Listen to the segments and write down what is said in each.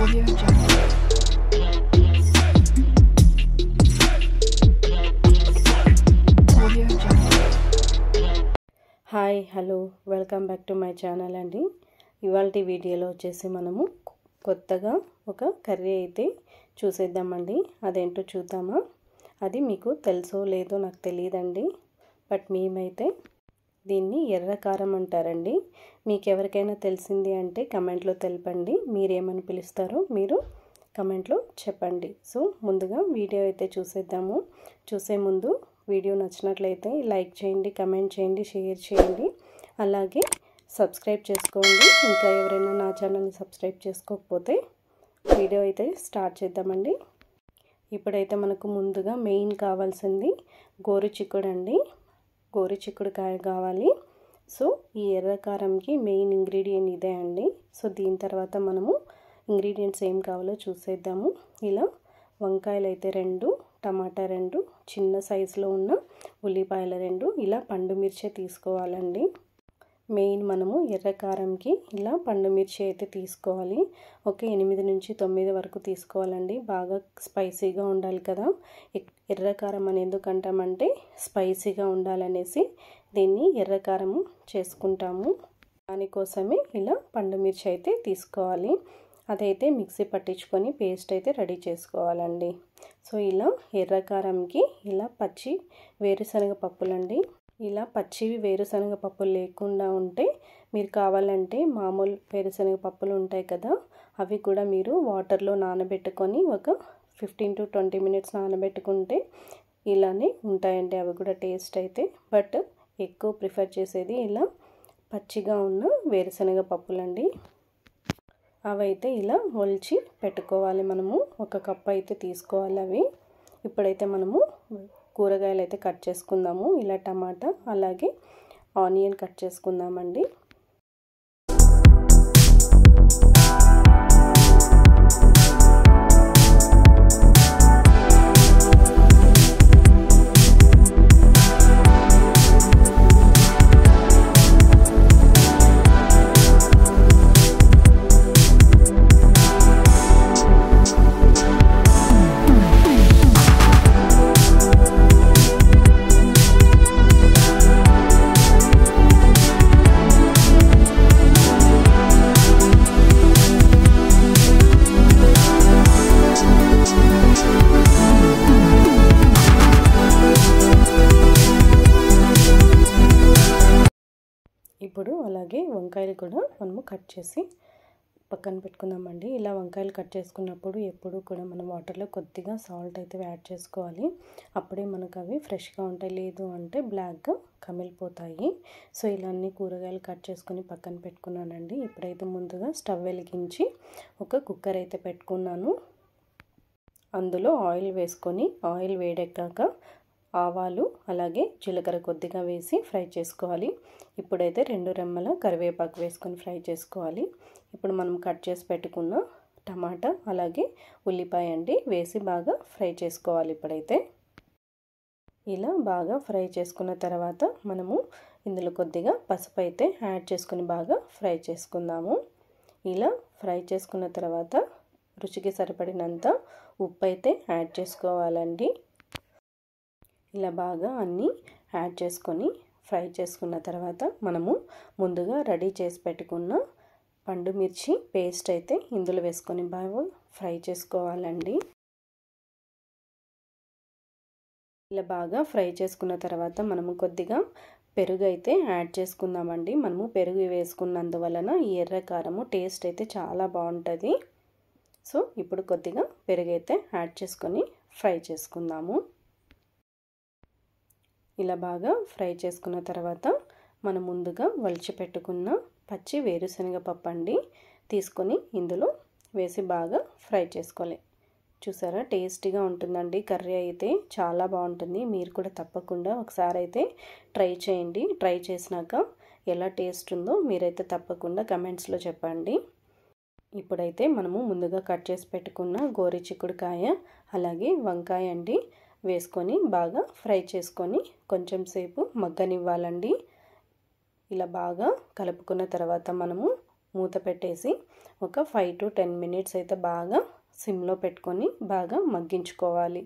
Audio Jungle. Audio Jungle. Hi hello welcome back to my channel అండి. ఇవాల్టి వీడియోలో వచ్చేసి మనము కొత్తగా ఒక కర్రీ అయితే చూసేద్దామండి. అదేంటో చూద్దామా. అది మీకు తెలుసో లేదో నాకు తెలియదండి, బట్ మేమైతే దీన్ని ఎర్ర కారం అంటారండి. మీకు ఎవరికైనా తెలిసింది అంటే కమెంట్లో తెలపండి. మీరేమని పిలుస్తారో మీరు కమెంట్లో చెప్పండి. సో ముందుగా వీడియో అయితే చూసేద్దాము. చూసే ముందు వీడియో నచ్చినట్లయితే లైక్ చేయండి, కమెంట్ చేయండి, షేర్ చేయండి, అలాగే సబ్స్క్రైబ్ చేసుకోండి. ఇంకా ఎవరైనా నా ఛానల్ని సబ్స్క్రైబ్ చేసుకోకపోతే వీడియో అయితే స్టార్ట్ చేద్దామండి. ఇప్పుడైతే మనకు ముందుగా మెయిన్ కావాల్సింది గోరుచిక్కుడు అండి. గోరుచిక్కుడుకాయ కావాలి. సో ఈ ఎర్ర కారంకి మెయిన్ ఇంగ్రీడియంట్ ఇదే అండి. సో దీని తర్వాత మనము ఇంగ్రీడియంట్స్ ఏం కావాలో చూసేద్దాము. ఇలా వంకాయలు అయితే 2, టమాటా 2, చిన్న సైజులో ఉన్న ఉల్లిపాయలు 2, ఇలా పండు మిర్చి తీసుకోవాలండి. మెయిన్ మనము ఎర్ర కారంకి ఇలా పండు మిర్చి అయితే తీసుకోవాలి. ఒక 8 నుంచి 9 వరకు తీసుకోవాలండి. బాగా స్పైసీగా ఉండాలి కదా. ఎర్ర కారం అని ఎందుకంటామంటే స్పైసీగా ఉండాలనేసి దీన్ని ఎర్ర కారం చేసుకుంటాము. దానికోసమే ఇలా పండు మిర్చి అయితే తీసుకోవాలి. అదైతే మిక్సీ పట్టించుకొని పేస్ట్ అయితే రెడీ చేసుకోవాలండి. సో ఇలా ఎర్ర కారంకి ఇలా పచ్చి వేరుశనగ పప్పులండి. ఇలా పచ్చివి వేరుశనగ పప్పులు లేకుండా ఉంటే మీరు కావాలంటే మామూలు వేరుశనగ పప్పులు ఉంటాయి కదా, అవి కూడా మీరు వాటర్లో నానబెట్టుకొని ఒక 15 to 20 minutes నానబెట్టుకుంటే ఇలానే ఉంటాయండి. అవి కూడా టేస్ట్ అయితే. బట్ ఎక్కువ ప్రిఫర్ చేసేది ఇలా పచ్చిగా ఉన్న వేరుశనగ పప్పులండి. అవైతే ఇలా ఒలిచి పెట్టుకోవాలి. మనము ఒక కప్ అయితే తీసుకోవాలి అవి. ఇప్పుడైతే మనము కూరగాయలు అయితే కట్ చేసుకుందాము. ఇలా టమాటా అలాగే ఆనియన్ కట్ చేసుకుందామండి. ఇప్పుడు అలాగే వంకాయలు కూడా మనము కట్ చేసి పక్కన పెట్టుకుందామండి. ఇలా వంకాయలు కట్ చేసుకున్నప్పుడు ఎప్పుడు కూడా మనం వాటర్లో కొద్దిగా సాల్ట్ అయితే యాడ్ చేసుకోవాలి. అప్పుడే మనకు అవి ఫ్రెష్గా ఉంటాయి. లేదు అంటే బ్లాక్గా కమిలిపోతాయి. సో ఇలా అన్ని కూరగాయలు కట్ చేసుకొని పక్కన పెట్టుకున్నానండి. ఇప్పుడైతే ముందుగా స్టవ్ వెలిగించి ఒక కుక్కర్ అయితే పెట్టుకున్నాను. అందులో ఆయిల్ వేసుకొని ఆయిల్ వేడెక్కాక ఆవాలు అలాగే జీలకర్ర కొద్దిగా వేసి ఫ్రై చేసుకోవాలి. ఇప్పుడైతే 2 రెమ్మల కరివేపాకు వేసుకొని ఫ్రై చేసుకోవాలి. ఇప్పుడు మనం కట్ చేసి పెట్టుకున్న టమాటా అలాగే ఉల్లిపాయ అండి వేసి బాగా ఫ్రై చేసుకోవాలి. ఇప్పుడైతే ఇలా బాగా ఫ్రై చేసుకున్న తర్వాత మనము ఇందులో కొద్దిగా పసుపు అయితే యాడ్ చేసుకొని బాగా ఫ్రై చేసుకుందాము. ఇలా ఫ్రై చేసుకున్న తర్వాత రుచికి సరిపడినంత ఉప్పు అయితే యాడ్ చేసుకోవాలండి. ఇలా బాగా అన్నీ యాడ్ చేసుకొని ఫ్రై చేసుకున్న తర్వాత మనము ముందుగా రెడీ చేసి పెట్టుకున్న పండు మిర్చి పేస్ట్ అయితే ఇందులో వేసుకొని బాగా ఫ్రై చేసుకోవాలండి. ఇలా బాగా ఫ్రై చేసుకున్న తర్వాత మనము కొద్దిగా పెరుగు అయితే యాడ్ చేసుకుందామండి. మనము పెరుగు వేసుకున్నందువలన ఈ ఎర్ర కారము టేస్ట్ అయితే చాలా బాగుంటుంది. సో ఇప్పుడు కొద్దిగా పెరుగు అయితే యాడ్ చేసుకొని ఫ్రై చేసుకుందాము. ఇలా బాగా ఫ్రై చేసుకున్న తర్వాత మనం ముందుగా ఒలిచి పెట్టుకున్న పచ్చి వేరుశనగ పప్పు అండి తీసుకొని ఇందులో వేసి బాగా ఫ్రై చేసుకోవాలి. చూసారా, టేస్టీగా ఉంటుందండి. కర్రీ అయితే చాలా బాగుంటుంది. మీరు కూడా తప్పకుండా ఒకసారి అయితే ట్రై చేయండి. ట్రై చేసినాక ఎలా టేస్ట్ ఉందో మీరైతే తప్పకుండా కమెంట్స్లో చెప్పండి. ఇప్పుడైతే మనము ముందుగా కట్ చేసి పెట్టుకున్న గోరుచిక్కుడుకాయ అలాగే వంకాయ అండి వేసుకొని బాగా ఫ్రై చేసుకొని కొంచెం సేపు మగ్గనివ్వాలండి. ఇలా బాగా కలుపుకున్న తర్వాత మనము మూత పెట్టేసి ఒక 5 to 10 minutes అయితే బాగా సిమ్లో పెట్టుకొని బాగా మగ్గించుకోవాలి.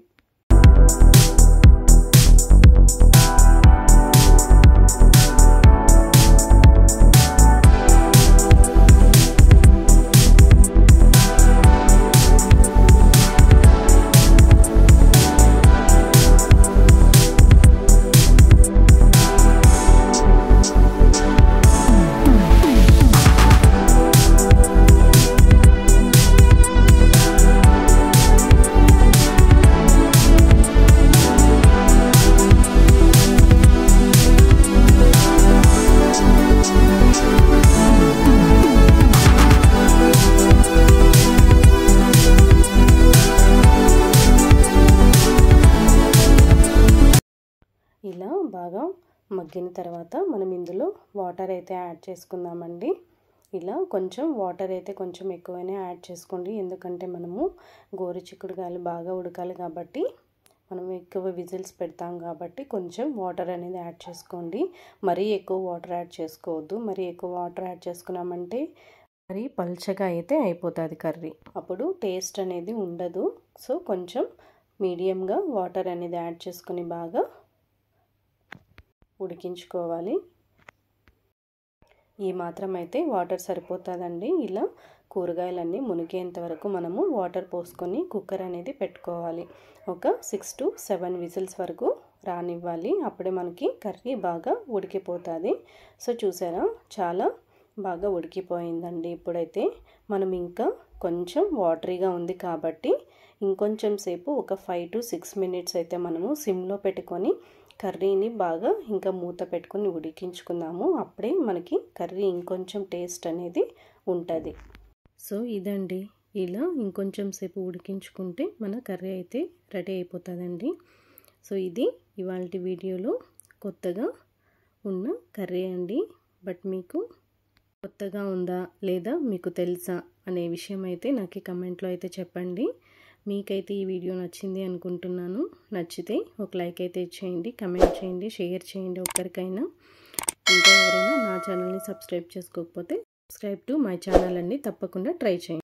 ఇలా బాగా మగ్గిన తర్వాత మనం ఇందులో వాటర్ అయితే యాడ్ చేసుకుందామండి. ఇలా కొంచెం వాటర్ అయితే కొంచెం ఎక్కువనే యాడ్ చేసుకోండి, ఎందుకంటే మనము గోరుచిక్కుడుకాయలు బాగా ఉడకాలి కాబట్టి మనం ఎక్కువ విజిల్స్ పెడతాం కాబట్టి కొంచెం వాటర్ అనేది యాడ్ చేసుకోండి. మరీ ఎక్కువ వాటర్ యాడ్ చేసుకోవద్దు. మరీ ఎక్కువ వాటర్ యాడ్ చేసుకున్నామంటే మరీ పల్చగా అయితే అయిపోతుంది కర్రీ, అప్పుడు టేస్ట్ అనేది ఉండదు. సో కొంచెం మీడియంగా వాటర్ అనేది యాడ్ చేసుకొని బాగా ఉడికించుకోవాలి. ఈ మాత్రం అయితే వాటర్ సరిపోతుందండి. ఇలా కూరగాయలన్నీ మునిగేంత వరకు మనము వాటర్ పోసుకొని కుక్కర్ అనేది పెట్టుకోవాలి. ఒక 6 to 7 విజిల్స్ వరకు రానివ్వాలి, అప్పుడే మనకి కర్రీ బాగా ఉడికిపోతుంది. సో చూసారా, చాలా బాగా ఉడికిపోయిందండి. ఇప్పుడైతే మనం ఇంకా కొంచెం వాటరీగా ఉంది కాబట్టి ఇంకొంచెం సేపు ఒక 5 to 6 minutes అయితే మనము సిమ్లో పెట్టుకొని కర్రీని బాగా ఇంకా మూత పెట్టుకొని ఉడికించుకుందాము. అప్పుడే మనకి కర్రీ ఇంకొంచెం టేస్ట్ అనేది ఉంటుంది. సో ఇదండి, ఇలా ఇంకొంచెం సేపు ఉడికించుకుంటే మన కర్రీ అయితే రెడీ అయిపోతుందండి. సో ఇది ఇవాల్టి వీడియోలో కొత్తగా ఉన్న కర్రీ అండి. బట్ మీకు కొత్తగా ఉందా లేదా మీకు తెలుసా అనే విషయం అయితే నాకు కమెంట్లో అయితే చెప్పండి. మీకైతే ఈ వీడియో నచ్చింది అనుకుంటున్నాను. నచ్చితే ఒక లైక్ అయితే ఇచ్చేయండి, కమెంట్ చేయండి, షేర్ చేయండి ఒక్కరికైనా. ఇంకా ఎవరైనా నా ఛానల్ని సబ్స్క్రైబ్ చేసుకోకపోతే సబ్స్క్రైబ్ టు మై ఛానల్ అండి, తప్పకుండా ట్రై చేయండి.